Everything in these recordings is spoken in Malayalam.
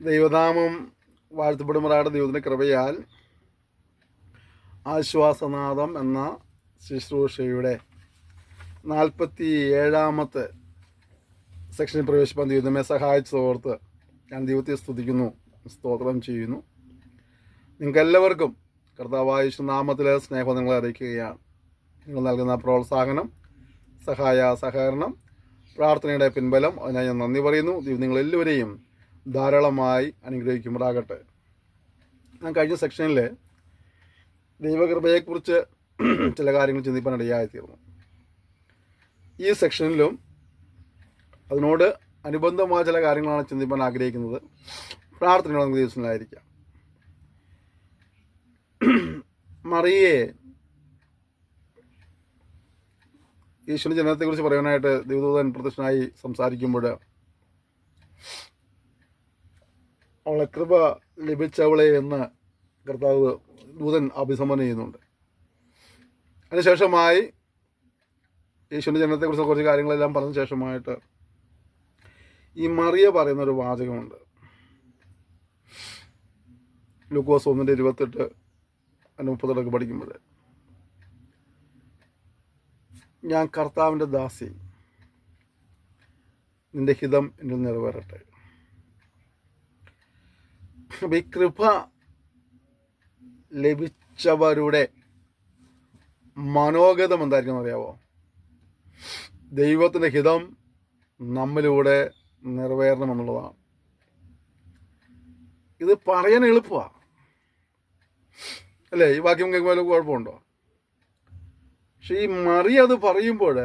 ദൈവനാമം വാഴ്ത്തപ്പെടുമാറാകട്ടെ. ദൈവത്തിൻ്റെ കൃപയാൽ ആശ്വാസനാദം എന്ന ശുശ്രൂഷയുടെ 47-ാമത്തെ സെക്ഷനിൽ പ്രവേശിപ്പാൻ ദൈവമേ സഹായിച്ചതോർത്ത് ഞാൻ ദൈവത്തെ സ്തുതിക്കുന്നു, സ്തോത്രം ചെയ്യുന്നു. നിങ്ങൾക്കെല്ലാവർക്കും കർത്താവായ യേശുനാമത്തിലെ സ്നേഹബന്ധങ്ങളെ അറിയിക്കുകയാണ്. നിങ്ങൾ നൽകുന്ന പ്രോത്സാഹനം, സഹകരണം, പ്രാർത്ഥനയുടെ പിൻബലം അതിനായി ഞാൻ നന്ദി പറയുന്നു. ദൈവം നിങ്ങളെല്ലാവരെയും ധാരാളമായി അനുഗ്രഹിക്കുമാറാകട്ടെ. ഞാൻ കഴിഞ്ഞ സെക്ഷനിൽ ദൈവകൃപയെക്കുറിച്ച് ചില കാര്യങ്ങൾ ചിന്തിപ്പാൻ ഇടയായിത്തീർന്നു. ഈ സെക്ഷനിലും അതിനോട് അനുബന്ധമായ ചില കാര്യങ്ങളാണ് ചിന്തിപ്പാൻ ആഗ്രഹിക്കുന്നത്. പ്രാർത്ഥനകൾ നമുക്ക് ദിവസങ്ങളിലായിരിക്കാം. മറിയയെ യേശുവിൻ്റെ ജനനത്തെക്കുറിച്ച് പറയാനായിട്ട് ദൈവദൂതൻ പ്രത്യക്ഷനായി സംസാരിക്കുമ്പോൾ അവളെ കൃപ ലഭിച്ചവളെ എന്ന് കർത്താവ് ദൂതൻ അഭിസംബോധന ചെയ്യുന്നുണ്ട്. അതിനുശേഷമായി യേശുവിൻ്റെ ജനനത്തെക്കുറിച്ച് കുറച്ച് കാര്യങ്ങളെല്ലാം പറഞ്ഞ ശേഷമായിട്ട് ഈ മറിയ പറയുന്നൊരു വാചകമുണ്ട്. ലൂക്കോസ് 1:28-30 പഠിക്കുമ്പോൾ, ഞാൻ കർത്താവിൻ്റെ ദാസി, നിന്റെ ഹിതം എന്നിൽ നിറവേറട്ടെ. അപ്പം ഈ കൃപ ലഭിച്ചവരുടെ മനോഗതം എന്തായിരിക്കും അറിയാവോ? ദൈവത്തിൻ്റെ ഹിതം നമ്മിലൂടെ നിറവേറണമെന്നുള്ളതാണ്. ഇത് പറയാൻ എളുപ്പമാണ് അല്ലേ? ഈ വാക്യം കേൾക്കുമ്പോൾ കുഴപ്പമുണ്ടോ? പക്ഷെ ഈ മറിയ അത് പറയുമ്പോൾ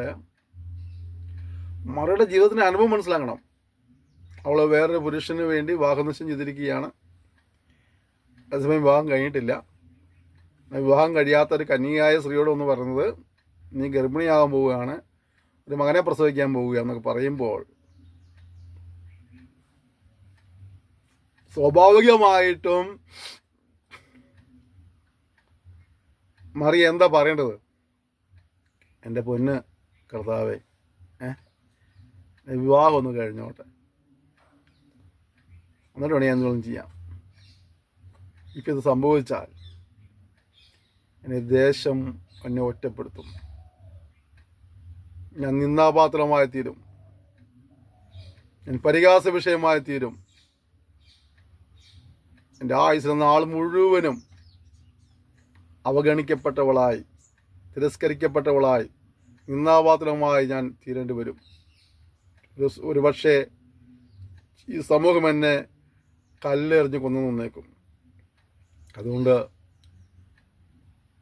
മറിയുടെ ജീവിതത്തിൻ്റെ അനുഭവം മനസ്സിലാക്കണം. അവൾ വേറൊരു പുരുഷന് വേണ്ടി വിവാഹനിശ്ചയം ചെയ്തിരിക്കുകയാണ്. അതേസമയം വിവാഹം കഴിഞ്ഞിട്ടില്ല. വിവാഹം കഴിയാത്ത ഒരു കന്യകയായ സ്ത്രീയോട് ഒന്ന് പറയുന്നത്, നീ ഗർഭിണിയാകാൻ പോവുകയാണ്, ഒരു മകനെ പ്രസവിക്കാൻ പോവുകയാണെന്നൊക്കെ പറയുമ്പോൾ സ്വാഭാവികമായിട്ടും മറിയ എന്താ പറയേണ്ടത്? എൻ്റെ പൊന്ന് കർത്താവേ, വിവാഹം ഒന്ന് കഴിഞ്ഞോട്ടെ, എന്നിട്ട് വേണമെങ്കിൽ എന്തെങ്കിലും ചെയ്യാം. ഇപ്പം ഇത് സംഭവിച്ചാൽ എന്നെ ദേശം എന്നെ ഒറ്റപ്പെടുത്തും, ഞാൻ നിന്ദാപാത്രമായി തീരും, ഞാൻ പരിഹാസ വിഷയമായി തീരും. എൻ്റെ ആയുസ്സിലെ നാൾ മുഴുവനും അവഗണിക്കപ്പെട്ടവളായി, തിരസ്കരിക്കപ്പെട്ടവളായി, നിന്ദാപാത്രമായി ഞാൻ തീരേണ്ടി വരും. ഒരു പക്ഷേ ഈ സമൂഹം എന്നെ കല്ലെറിഞ്ഞ് കൊന്നു നിന്നേക്കും. അതുകൊണ്ട്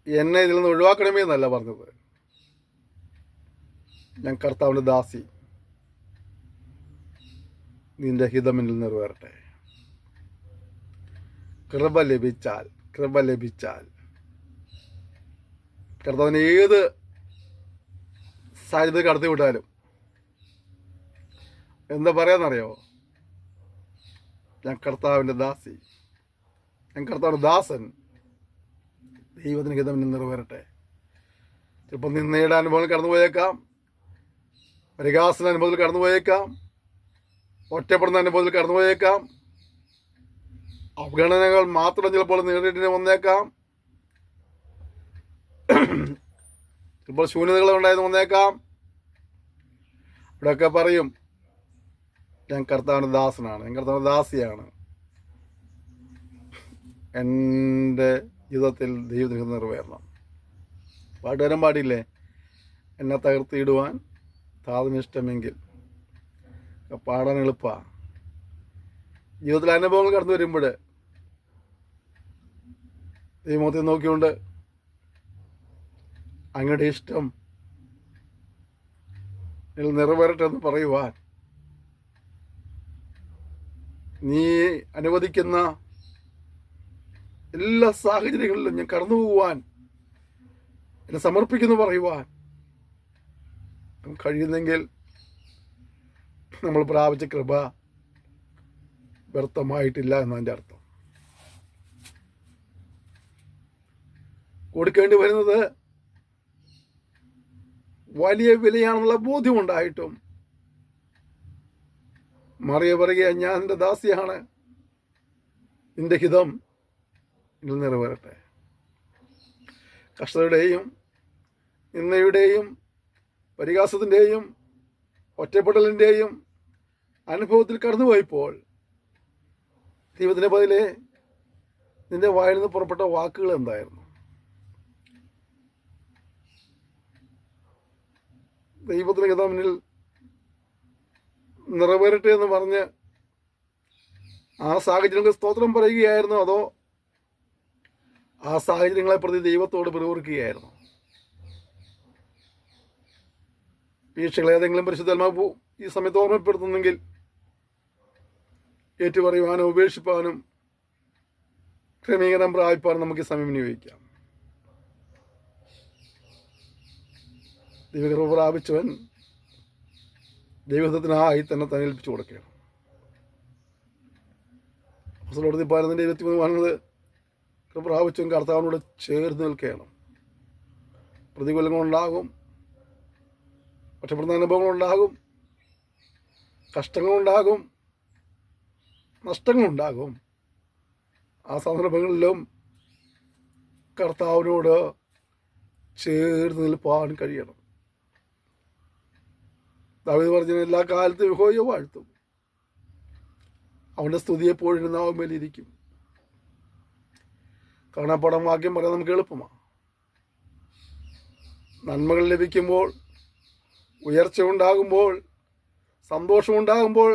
എന്നെ ഇതിൽ നിന്ന് ഒഴിവാക്കണമേ എന്നല്ല പറഞ്ഞത്. ഞാൻ കർത്താവിൻ്റെ ദാസി, നിന്റെ ഹിതമെന്നിൽ നിറവേറട്ടെ. കൃപ ലഭിച്ചാൽ കർത്താവിന് ഏത് സാഹചര്യത്തിൽ കടത്തി വിട്ടാലും എന്താ പറയാന്നറിയോ? ഞാൻ കർത്താവിൻ്റെ ദാസി, ഞാൻ കർത്താവിൻ്റെ ദാസൻ, ദൈവത്തിന് ഹിതം നിറവേറട്ടെ. ചിലപ്പോൾ നിന്നയുടെ അനുഭവങ്ങൾ കടന്നുപോയേക്കാം, പരിഹാസന അനുഭവത്തിൽ കടന്നുപോയേക്കാം, ഒറ്റപ്പെടുന്ന അനുഭവത്തിൽ കടന്നുപോയേക്കാം, അവഗണനകൾ മാത്രം ചിലപ്പോൾ നേരിട്ട് വന്നേക്കാം, ചിലപ്പോൾ ശൂന്യതകൾ ഉണ്ടായെന്ന് വന്നേക്കാം. ഇവിടെയൊക്കെ പറയും, ഞാൻ കർത്താവിൻ്റെ ദാസനാണ്, ഞാൻ കർത്താവിൻ്റെ ദാസിയാണ്. എൻ്റെ ജീവിതത്തിൽ ദൈവത്തിന് നിറവേറണം. പാട്ട് വരാൻ പാടില്ലേ? എന്നെ തകർത്തിയിടുവാൻ താതനിഷ്ടമെങ്കിൽ. പാടാൻ എളുപ്പമാണ്. ജീവിതത്തിലെ അനുഭവങ്ങൾ കടന്നു വരുമ്പോൾ ദൈവത്തെ നോക്കിക്കൊണ്ട് അങ്ങയുടെ ഇഷ്ടം നിറവേറട്ടെ എന്ന് പറയുവാൻ, നീ അനുവദിക്കുന്ന എല്ലാ സാഹചര്യങ്ങളിലും ഞാൻ കടന്നു പോകുവാൻ എന്നെ സമർപ്പിക്കുന്നു പറയുവാൻ കഴിയുന്നെങ്കിൽ നമ്മൾ പ്രാപിച്ച കൃപ വ്യർത്ഥമായിട്ടില്ല എന്നതിൻ്റെ അർത്ഥം. കൊടുക്കേണ്ടി വരുന്നത് വലിയ വിലയാണെന്നുള്ള ബോധ്യമുണ്ടായിട്ടും മറിയ പറയുക, ഞാൻ എൻ്റെ ദാസിയാണ്, നിന്റെ ഹിതം ഇതിൽ നിറവേറട്ടെ. കഷ്ടതയുടെയും നിന്നയുടെയും പരിഹാസത്തിൻ്റെയും ഒറ്റപ്പെടലിൻ്റെയും അനുഭവത്തിൽ കടന്നുപോയപ്പോൾ ദൈവത്തിൻ്റെ പതിലെ നിന്റെ വായിൽ നിന്ന് പുറപ്പെട്ട വാക്കുകൾ എന്തായിരുന്നു? ദൈവത്തിൻ്റെ ഹിതം മുന്നിൽ നിറവേറട്ടെ എന്ന് പറഞ്ഞ് ആ സാഹചര്യങ്ങൾക്ക് സ്തോത്രം പറയുകയായിരുന്നു, അതോ ആ സാഹചര്യങ്ങളെ പ്രതി ദൈവത്തോട് പിറുപിറുക്കുകയായിരുന്നു? വീഴ്ചകൾ ഏതെങ്കിലും പരിശുദ്ധാത്മാവ് ഈ സമയത്ത് ഓർമ്മപ്പെടുത്തുന്നെങ്കിൽ ഏറ്റുപറയുവാനും ഉപേക്ഷിപ്പാനും ക്രമീകരണം പ്രാപിപ്പാനും നമുക്ക് ഈ സമയം വിനിയോഗിക്കാം. ദൈവകൃപ പ്രാപിച്ചവൻ ദൈവഹിതത്തിനായി തന്നെ ഏൽപ്പിച്ചു കൊടുക്കണം. അപ്പോസ്തലരുടെ 13:23 പറയുന്നത് കൃപ പ്രാപിച്ചവൻ കർത്താവിനോട് ചേർന്ന് നിൽക്കണം. പ്രതികൂലങ്ങളുണ്ടാകും, ഒറ്റപ്പെടുന്ന അനുഭവങ്ങളുണ്ടാകും, കഷ്ടങ്ങളുണ്ടാകും, നഷ്ടങ്ങളുണ്ടാകും. ആ സന്ദർഭങ്ങളിലും കർത്താവിനോട് ചേർന്ന് നിൽപ്പാൻ കഴിയണം. ദാവീദ് പറഞ്ഞ എല്ലാ കാലത്തും യഹോവയെ വാഴ്ത്തും, അവൻ്റെ സ്തുതി എപ്പോഴും നാവുമേലിരിക്കും. കാണാപ്പാടം വാക്യം പറയാൻ നമുക്ക് എളുപ്പമാണ്. നന്മകൾ ലഭിക്കുമ്പോൾ, ഉയർച്ച ഉണ്ടാകുമ്പോൾ, സന്തോഷമുണ്ടാകുമ്പോൾ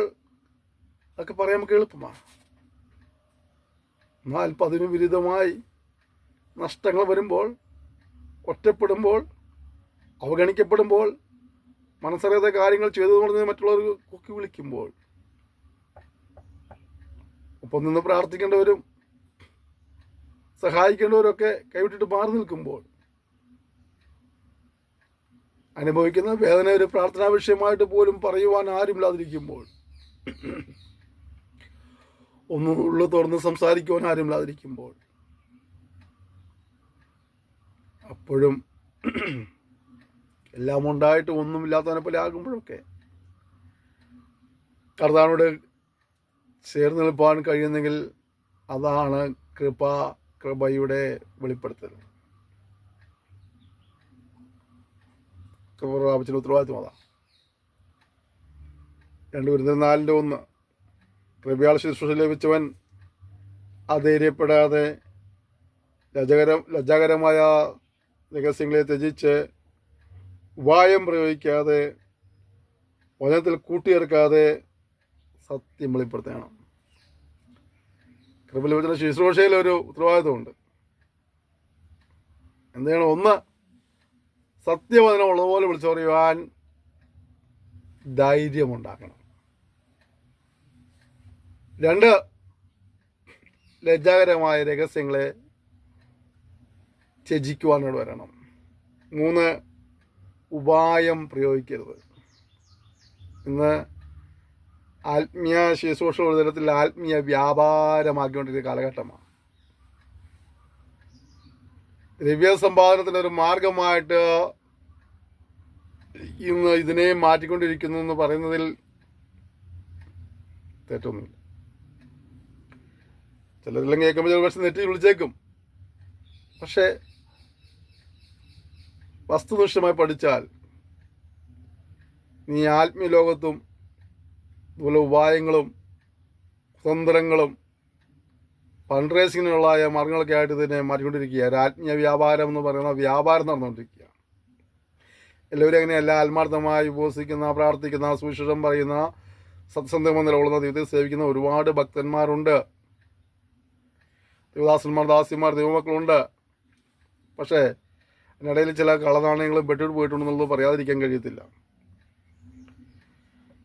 അതൊക്കെ പറയാൻ നമുക്ക് എളുപ്പമാണ്. എന്നാൽ അതിനു വിരുദ്ധമായി നഷ്ടങ്ങൾ വരുമ്പോൾ, ഒറ്റപ്പെടുമ്പോൾ, അവഗണിക്കപ്പെടുമ്പോൾ, മനസ്സറിയാത്ത കാര്യങ്ങൾ ചെയ്തു പറഞ്ഞ് മറ്റുള്ളവർ കൊക്കി വിളിക്കുമ്പോൾ, ഒപ്പം നിന്ന് പ്രാർത്ഥിക്കേണ്ടവരും സഹായിക്കേണ്ടവരൊക്കെ കൈവിട്ടിട്ട് മാറി നിൽക്കുമ്പോൾ, അനുഭവിക്കുന്ന വേദന ഒരു പ്രാർത്ഥനാ വിഷയമായിട്ട് പോലും പറയുവാൻ ആരുമില്ലാതിരിക്കുമ്പോൾ, ഒന്നും ഉള്ളു തുറന്ന് സംസാരിക്കുവാൻ ആരുമില്ലാതിരിക്കുമ്പോൾ, അപ്പോഴും എല്ലാം ഉണ്ടായിട്ട് ഒന്നുമില്ലാത്തവനെ പോലെ ആകുമ്പോഴൊക്കെ കർത്താവിനോട് ചേർന്ന് നിൽപ്പാൻ കഴിയുന്നെങ്കിൽ അതാണ് കൃപയുടെ വെളിപ്പെടുത്തൽ. കൃപ പ്രാപിച്ച ഉത്തരവാദിത്വം അതാണ്. 2 കൊരിന്ത്യർ 4:1 കൃപയാൽ ശുശ്രൂഷ ലഭിച്ചവൻ അധൈര്യപ്പെടാതെ ലജ്ജാകരമായ രഹസ്യങ്ങളെ ത്യജിച്ച് ഉപായം പ്രയോഗിക്കാതെ വചനത്തിൽ കൂട്ടിയേർക്കാതെ സത്യം വെളിപ്പെടുത്തണം. കൃപ ലഭിച്ച ശുശ്രൂഷയിൽ ഒരു ഉത്തരവാദിത്വമുണ്ട്. എന്താണ്? 1, സത്യവചനം ഉള്ളതുപോലെ വിളിച്ചു പറയുവാൻ ധൈര്യമുണ്ടാക്കണം. 2, ലജ്ജാകരമായ രഹസ്യങ്ങളെ ത്യജിക്കുവാനോട് വരണം. 3, ഉപായം പ്രയോഗിക്കരുത്. ഇന്ന് ആത്മീയ ശുശ്രൂഷ ഒരു തരത്തിൽ ആത്മീയ വ്യാപാരമാക്കിക്കൊണ്ടിരിക്കുന്ന കാലഘട്ടമാണ്. ദ്രവ്യസമ്പാദനത്തിൻ്റെ ഒരു മാർഗമായിട്ട് ഇന്ന് ഇതിനെ മാറ്റിക്കൊണ്ടിരിക്കുന്നു എന്ന് പറയുന്നതിൽ തെറ്റൊന്നുമില്ല. ചിലരെല്ലാം കേൾക്കുമ്പോൾ ചില പക്ഷെ നെറ്റി വിളിച്ചേക്കും. പക്ഷേ വസ്തുനിഷ്ഠമായി പഠിച്ചാൽ നീ ആത്മീയ ലോകത്തും അതുപോലെ ഉപായങ്ങളും തന്ത്രങ്ങളും ഫണ്ട് റേസിങ്ങിനുള്ള മാർഗങ്ങളൊക്കെ ആയിട്ട് ഇതിനെ മാറ്റിക്കൊണ്ടിരിക്കുക. ഒരു ആത്മീയ വ്യാപാരം എന്ന് പറയുന്ന വ്യാപാരം നടന്നുകൊണ്ടിരിക്കുക. എല്ലാവരും അങ്ങനെയല്ല. ആത്മാർത്ഥമായി ഉപവസിക്കുന്ന, പ്രാർത്ഥിക്കുന്ന, സുവിശേഷം പറയുന്ന, സത്സംഗം നിലകൊള്ളുന്ന, ദൈവത്തെ സേവിക്കുന്ന ഒരുപാട് ഭക്തന്മാരുണ്ട്. ദൈവദാസന്മാർ, ദാസിമാർ, ദൈവമക്കളുണ്ട്. പക്ഷേ അതിനിടയിൽ ചില കളനാണയങ്ങളും പെട്ടിട്ട് പോയിട്ടുണ്ടെന്നുള്ളത് പറയാതിരിക്കാൻ കഴിയത്തില്ല.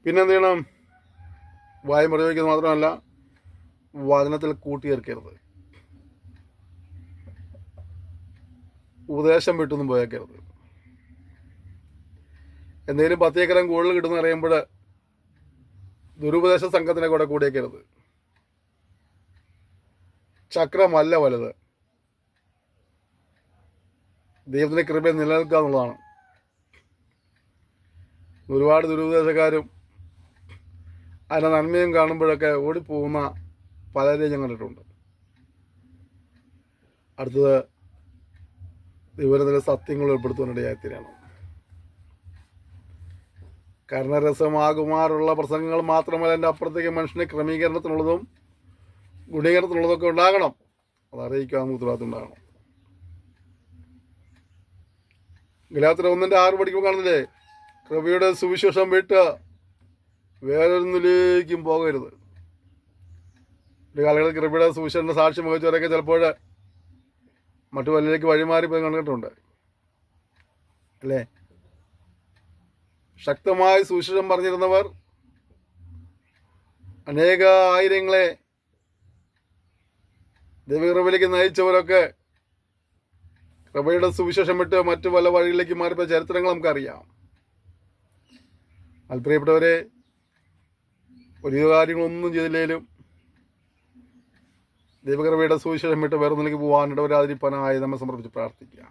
പിന്നെന്ത് ചെയ്യണം? വായം പ്രയോഗിക്കുന്നത് മാത്രമല്ല, വചനത്തിൽ കൂട്ടിയേർക്കരുത്. ഉപദേശം വിട്ടൊന്നും പോയേക്കരുത്. എന്തെങ്കിലും 10 ഏക്കരം കൂടുതൽ കിട്ടുന്ന അറിയുമ്പോൾ ദുരുപദേശ സംഘത്തിനെ കൂടെ കൂടിയേക്കരുത്. ചക്രമല്ല വലുത്, ദൈവത്തിൻ്റെ കൃപയെ നിലനിൽക്കുക എന്നുള്ളതാണ്. ഒരുപാട് ദുരുപദേശക്കാരും അതിൻ്റെ നന്മയും കാണുമ്പോഴൊക്കെ ഓടിപ്പോകുന്ന പലരെയും ഞാൻ കണ്ടിട്ടുണ്ട്. അടുത്തത് ദൈവത്തിൻ്റെ സത്യങ്ങൾ ഉൾപ്പെടുത്തുവാനിടയായിത്തീരണം. കർണരസമാകുമാറുള്ള പ്രസംഗങ്ങൾ മാത്രമല്ല, എൻ്റെ അപ്പുറത്തേക്ക് മനുഷ്യന് ക്രമീകരണത്തിനുള്ളതും ഗുണീകരണത്തിനുള്ളതൊക്കെ ഉണ്ടാകണം. അത് അറിയിക്കാൻ നമുക്ക് ഉത്തരവാദിത്വം ഉണ്ടാകണം. ഗലാത്യർ 1:6 പഠിക്കുമ്പോൾ കാണുന്നില്ലേ, കൃപയുടെ സുവിശേഷം വിട്ട് വേറൊന്നിലേക്കും പോകരുത്. ഒരു കാലങ്ങളിൽ കൃപയുടെ സുവിശേഷൻ്റെ സാക്ഷ്യം വഹിച്ചവരൊക്കെ ചിലപ്പോൾ മറ്റു വല്ലയിലേക്ക് വഴിമാറിപ്പോയി കണ്ടിട്ടുണ്ട് അല്ലേ. ശക്തമായി സുവിശേഷം പറഞ്ഞിരുന്നവർ അനേക ആയിരങ്ങളെ ദൈവകൃപയിലേക്ക് നയിച്ചവരൊക്കെ കൃപയുടെ സുവിശേഷം വിട്ട് മറ്റു പല വഴികളിലേക്ക് മാറിപ്പോയ ചരിത്രങ്ങൾ നമുക്കറിയാം. പ്രിയപ്പെട്ടവരെ, വലിയ കാര്യങ്ങളൊന്നും ചെയ്തില്ലേലും ദൈവകൃപയുടെ സുവിശേഷം വിട്ട് വേറൊന്നിലേക്ക് പോകാൻ ഇടവരാതിരിപ്പാനായി നമ്മെ സമർപ്പിച്ച് പ്രാർത്ഥിക്കാം.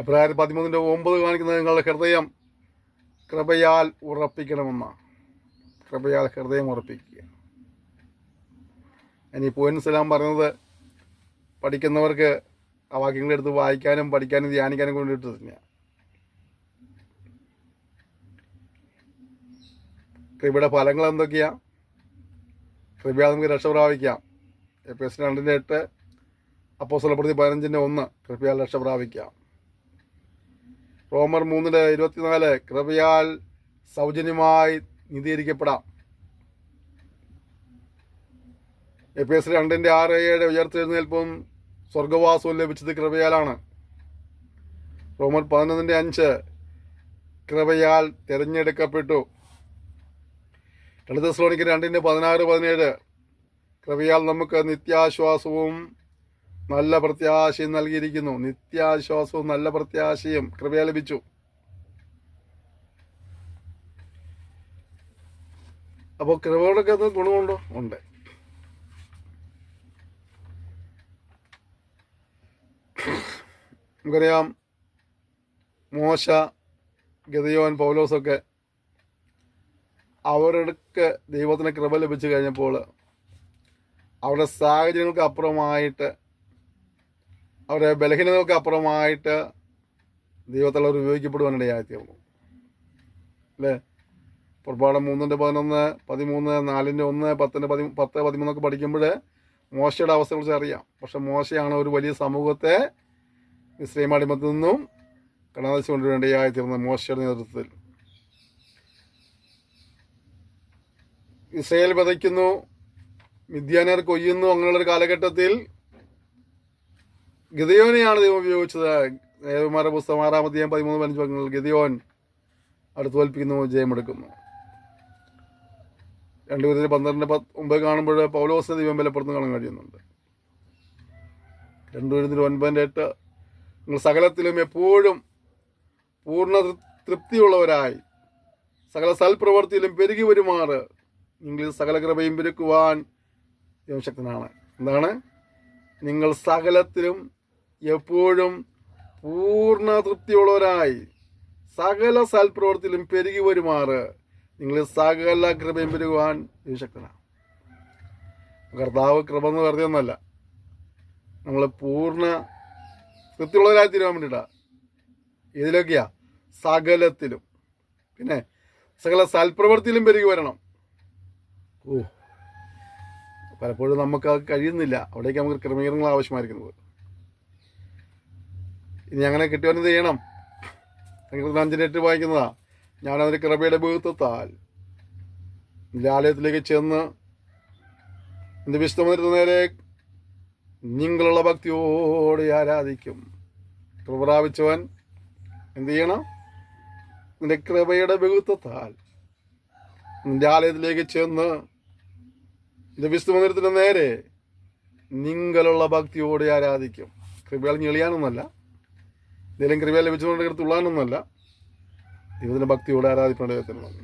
എബ്രായർ 13:9 കാണിക്കുന്നത് നിങ്ങളുടെ ഹൃദയം കൃപയാൽ ഉറപ്പിക്കണമെന്നാണ്. കൃപയാൽ ഹൃദയം ഉറപ്പിക്കുക. ഇനി പോയിൻസെല്ലാം പറയുന്നത് പഠിക്കുന്നവർക്ക് ആ വാക്യങ്ങളെടുത്ത് വായിക്കാനും പഠിക്കാനും ധ്യാനിക്കാനും കൊണ്ടിട്ട് തന്നെയാണ്. കൃപയുടെ ഫലങ്ങൾ എന്തൊക്കെയാണ്? കൃപയാൽ നമുക്ക് രക്ഷ പ്രാപിക്കാം. എഫേസ്യർ 2:8, അപ്പോസ്തലപ്രവൃത്തി 15:1 കൃപയാൽ രക്ഷ പ്രാപിക്കാം. റോമർ 3:24 കൃപയാൽ സൗജന്യമായി നീതീകരിക്കപ്പെടാം. എഫേസ്യർ 2:6-7 ഉയർത്തെഴുന്നേൽപ്പും സ്വർഗവാസവും ലഭിച്ചത് കൃപയാലാണ്. റോമർ 11:5 കൃപയാൽ തിരഞ്ഞെടുക്കപ്പെട്ടു. 2 തെസ്സലോനിക്കർ 2:16-17 കൃപയാൽ നമുക്ക് നിത്യാശ്വാസവും നല്ല പ്രത്യാശയും നൽകിയിരിക്കുന്നു. നിത്യാശ്വാസവും നല്ല പ്രത്യാശയും കൃപയാൽ ലഭിച്ചു. അപ്പോൾ കൃപയോടൊക്കെ അത് ഗുണമുണ്ടോ? ഉണ്ട്. നമുക്കറിയാം, മോശ, ഗിദെയോൻ, പൗലോസൊക്കെ അവർക്ക് ദൈവത്തിന് കൃപ ലഭിച്ചു കഴിഞ്ഞപ്പോൾ അവരുടെ സാഹചര്യങ്ങൾക്ക് അപ്പുറമായിട്ട്, അവരുടെ ബലഹീനതകൾക്ക് അപ്പുറമായിട്ട് ദൈവത്തിൽ അവർ ഉപയോഗിക്കപ്പെടുവാനിടയായിത്തീർന്നു അല്ലേ. പുറപ്പാട് 3:11, 13, 4:1, 10, 13 പഠിക്കുമ്പോൾ മോശയുടെ അവസ്ഥയെക്കുറിച്ച് അറിയാം. പക്ഷെ മോശയാണ് ഒരു വലിയ സമൂഹത്തെ മിസ്രയീം അടിമത്തിൽ നിന്നും കടനാദേശം കൊണ്ടുവരേണ്ടതായിത്തീർന്നത് മോശയുടെ നേതൃത്വത്തിൽ. ഇസ്രായേൽ വിതയ്ക്കുന്നു, മിദ്യാനർ കൊയ്യുന്നു. അങ്ങനെയുള്ളൊരു കാലഘട്ടത്തിൽ ഗിദെയോനെയാണ് ദൈവം ഉപയോഗിച്ചത്. ലേവ്യന്മാരുടെ പുസ്തകം 6-ാം 13-15 ഗിദെയോൻ അടുത്ത് തോൽപ്പിക്കുന്നു, ജയമെടുക്കുന്നു. 2 കൊരിന്ത്യർ 12:9 കാണുമ്പോൾ പൗലോസിനെ ദൈവം ബലപ്പെടുത്തുന്ന കാണാൻ കഴിയുന്നുണ്ട്. 2 കൊരിന്ത്യർ 9:8 നിങ്ങൾ സകലത്തിലും എപ്പോഴും പൂർണ്ണ തൃപ്തിയുള്ളവരായി സകല സൽപ്രവർത്തിയിലും പെരുകി വരുമാറ് നിങ്ങൾ സകല കൃപയും പെരുക്കുവാൻ ദൈവശക്തനാണ്. എന്താണ്? നിങ്ങൾ സകലത്തിലും എപ്പോഴും പൂർണ്ണ തൃപ്തിയുള്ളവരായി സകല സൽപ്രവർത്തിയിലും പെരുകി വരുമാറ് നിങ്ങൾ സകല കൃപയും പെരുകുവാൻ ദൈവശക്തനാണ്. കർത്താവ് കൃപ എന്ന് വെറുതെ ഒന്നല്ല, നമ്മൾ പൂർണ്ണ തൃപ്തിയുള്ളവരായി തീരുവാൻ വേണ്ടിയിട്ടാണ്. ഇതിലൊക്കെയാ സകലത്തിലും, പിന്നെ സകല സൽപ്രവൃത്തിയിലും പെരുകി വരണം. പലപ്പോഴും നമുക്കത് കഴിയുന്നില്ല. അവിടേക്ക് നമുക്ക് ക്രമീകരണങ്ങൾ ആവശ്യമായിരിക്കുന്നത്. ഇനി അങ്ങനെ കിട്ടുവാൻ എന്ത് ചെയ്യണം? 5:8 വായിക്കുന്നതാ, ഞാനതിൻ്റെ കൃപയുടെ ബഹുത്വത്താൽ ആലയത്തിലേക്ക് ചെന്ന് എൻ്റെ വിശുദ്ധമന്ദിരത്തിന് നേരെ നിങ്ങളുള്ള ഭക്തിയോടെ ആരാധിക്കും. കൃപ പ്രാപിച്ചവൻ എന്ത് ചെയ്യണം? നിന്റെ കൃപയുടെ ബഹുത്വത്താൽ നിന്റെ ആലയത്തിലേക്ക് ചെന്ന് നിന്റെ വിശുദ്ധമന്ദിരത്തിന് നേരെ നിങ്ങളുള്ള ഭക്തിയോടെ ആരാധിക്കും. കൃപയാൽ ഞെളിയാനൊന്നല്ല, എന്തെങ്കിലും കൃപയാൽ ലഭിച്ചുകൊണ്ട് തുള്ളാനൊന്നുമല്ല, ദൈവത്തിൻ്റെ ഭക്തിയോടെ ആരാധിക്കേണ്ട ദൈവത്തിനാണ്.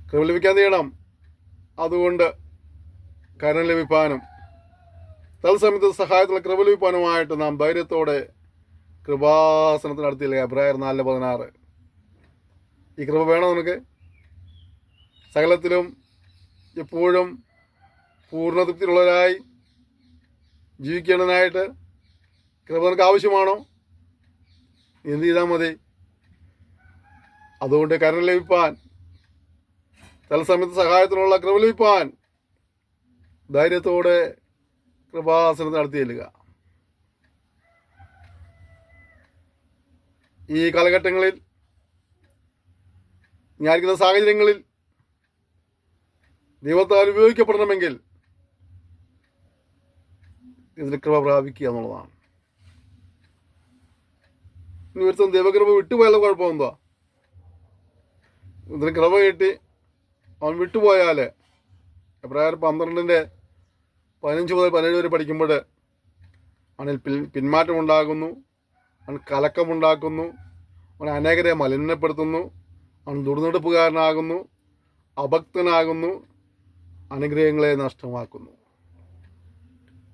കൃപ ലഭിക്കാൻ ചെയ്യണം. അതുകൊണ്ട് കരുണ ലഭിപ്പാനും തത്സമയത്ത് സഹായത്തിലുള്ള കൃപ ലഭിപ്പാനുമായിട്ട് നാം ധൈര്യത്തോടെ കൃപാസനത്തിനടുത്തില്ലേ. എബ്രായർ 4:16 ഈ കൃപ വേണം നമുക്ക്. സകലത്തിലും എപ്പോഴും പൂർണ്ണ തൃപ്തിയുള്ളവരായി ജീവിക്കേണ്ടതിനായിട്ട് കൃപ നിനക്ക് ആവശ്യമാണോ? നീ എന്ത് ചെയ്താൽ മതി? അതുകൊണ്ട് കരുണ ലഭിപ്പാൻ, തലസമയത്ത് സഹായത്തിനുള്ള കൃപ ലഭിപ്പാൻ ധൈര്യത്തോടെ കൃപാസനത്തിൽ നടത്തി ചെല്ലുക. ഈ കാലഘട്ടങ്ങളിൽ ഞാനിരിക്കുന്ന സാഹചര്യങ്ങളിൽ ദൈവത്താൽ ഉപയോഗിക്കപ്പെടണമെങ്കിൽ ഇതിന് കൃപ പ്രാപിക്കുക എന്നുള്ളതാണ്. ഇനി ഒരുത്തം ദൈവകൃപ വിട്ടുപോയാലും കുഴപ്പമെന്താ? ഇതിന് കൃപ കിട്ടി അവൻ വിട്ടുപോയാൽ എബ്രായർ 12:15 മുതൽ 17 വരെ പഠിക്കുമ്പോൾ അവനിൽ പിന്മാറ്റമുണ്ടാകുന്നു, അവൻ കലക്കമുണ്ടാക്കുന്നു, അവൻ അനേകരെ മലിനപ്പെടുത്തുന്നു, അവൻ ദുർനടപ്പുകാരനാകുന്നു, അഭക്തനാകുന്നു, അനുഗ്രഹങ്ങളെ നഷ്ടമാക്കുന്നു.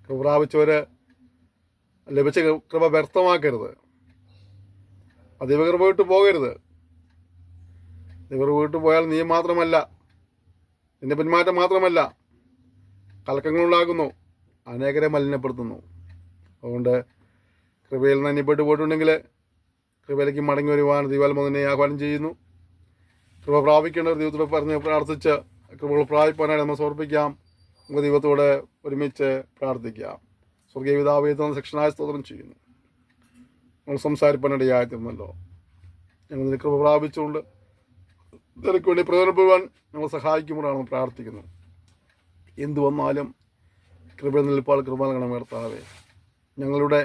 കൃപ പ്രാപിച്ചവര് ലഭിച്ച കൃപ വ്യർത്ഥമാക്കരുത്. ദൈവകൃപ വിട്ടു പോകരുത്. ദൈവകൃപ വിട്ടു പോയാൽ നീ മാത്രമല്ല, നിന്റെ പിന്മാറ്റം മാത്രമല്ല, കലക്കങ്ങളുണ്ടാകുന്നു, അനേകരെ മലിനപ്പെടുത്തുന്നു. അതുകൊണ്ട് കൃപയിൽ നിന്ന് അന്യപ്പെട്ടു പോയിട്ടുണ്ടെങ്കിൽ കൃപയിലേക്ക് മടങ്ങി വരുവാൻ ദൈവാത്മാവിനെ ആഹ്വാനം ചെയ്യുന്നു. കൃപ പ്രാപിക്കേണ്ടവർ ദൈവത്തോട് പറഞ്ഞ് പ്രാർത്ഥിച്ച് കൃപകൾ പ്രാപിപ്പാനായിട്ട് നമ്മൾ സമർപ്പിക്കാം. നമുക്ക് ദൈവത്തോടെ ഒരുമിച്ച് പ്രാർത്ഥിക്കാം. സ്വർഗീയ പിതാവേ, സെക്ഷനായ സ്തോത്രം ചെയ്യുന്നു. നമ്മൾ സംസാരിപ്പാനിടയായിത്തീർന്നല്ലോ. ഞങ്ങൾ നിന്റെ കൃപ പ്രാപിച്ചുകൊണ്ട് നിനക്ക് വേണ്ടി പ്രയോജനപ്പെടുവാൻ ഞങ്ങൾ സഹായിക്കുമ്പോഴാണ് പ്രാർത്ഥിക്കുന്നത്. എന്തു വന്നാലും കൃപ നിൽപ്പാൽ കൃപ നൽകണം കർത്താവേ. ഞങ്ങളുടെ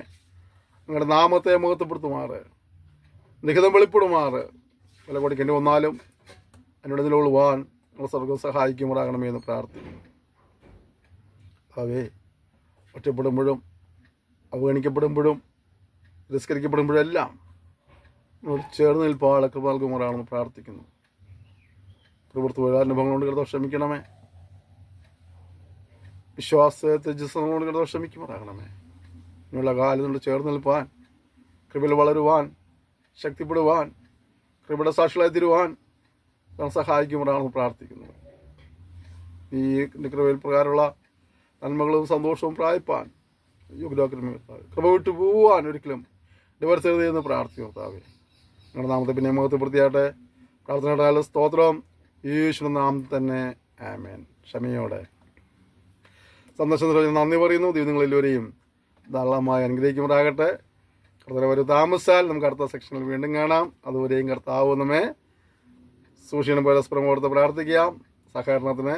നാമത്തെ മുഖത്തപ്പെടുത്തുമാറ്, ലിഖിതം വെളിപ്പെടുമാറ്. വില കൊടുക്കേണ്ടി വന്നാലും എന്നോട് നിലകൊള്ളുവാൻ ഞങ്ങൾ സ്വർഗം സഹായിക്കുമ്പോഴാകണമേ എന്ന് പ്രാർത്ഥിക്കുന്നു. അവേ, ഒറ്റപ്പെടുമ്പോഴും അവഗണിക്കപ്പെടുമ്പോഴും തിരസ്കരിക്കപ്പെടുമ്പോഴും എല്ലാം ചേർന്ന് നിൽപ്പാൾ കൃപ നൽകുമാറാണെന്ന് പ്രാർത്ഥിക്കുന്നു. പ്രവൃത്തി അനുഭവങ്ങളുണ്ട് കർത്താവ് ക്ഷമിക്കണമേ. വിശ്വാസത്തെ ജിസ്സങ്ങളോട് കർത്താവ് ക്ഷമിക്കുമാറാകണമേ. ഇനിയുള്ള കാലത്തോട് ചേർന്ന് നിൽപ്പാൻ, കൃപയിൽ വളരുവാൻ, ശക്തിപ്പെടുവാൻ, കൃപയുടെ സാക്ഷികളായി തീരുവാൻ സഹായിക്കുമാറാണെന്ന് പ്രാർത്ഥിക്കുന്നു. ഈ കൃപയിൽ പ്രകാരമുള്ള നന്മകളും സന്തോഷവും പ്രാപിപ്പാൻ യോഗ്യരാക്കണമേ. കൃപ വിട്ടു പോവാൻ ഒരിക്കലും ഡിവർസരുത് എന്ന് പ്രാർത്ഥിക്കർത്താവേ. നിങ്ങളുടെ നാമത്തെ പിന്നെ മുഖത്ത് വൃത്തിയാട്ടെ. പ്രാർത്ഥനയുടെ സ്തോത്രം യേശുവിന്റെ നാമത്തിൽ തന്നെ, ആമേൻ. ക്ഷമയോടെ സന്ദർശനത്തിന് നന്ദി പറയുന്നു. ദൈവം നിങ്ങളെല്ലാവരെയും ധാരാളമായി അനുഗ്രഹിക്കുമാറാകട്ടെ. കർത്താവ് ഒരു താമസാൽ നമുക്ക് അടുത്ത സെക്ഷനിൽ വീണ്ടും കാണാം. അതുവരെയും കർത്താവ് നമ്മെ സൂക്ഷിക്കണം. പരസ്പരം ഓർത്ത് പ്രാർത്ഥിക്കാം. സഹകരണത്തിന്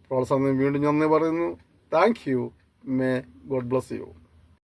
പ്രോത്സാഹനം വീണ്ടും നന്ദി പറയുന്നു. Thank you. May God bless you.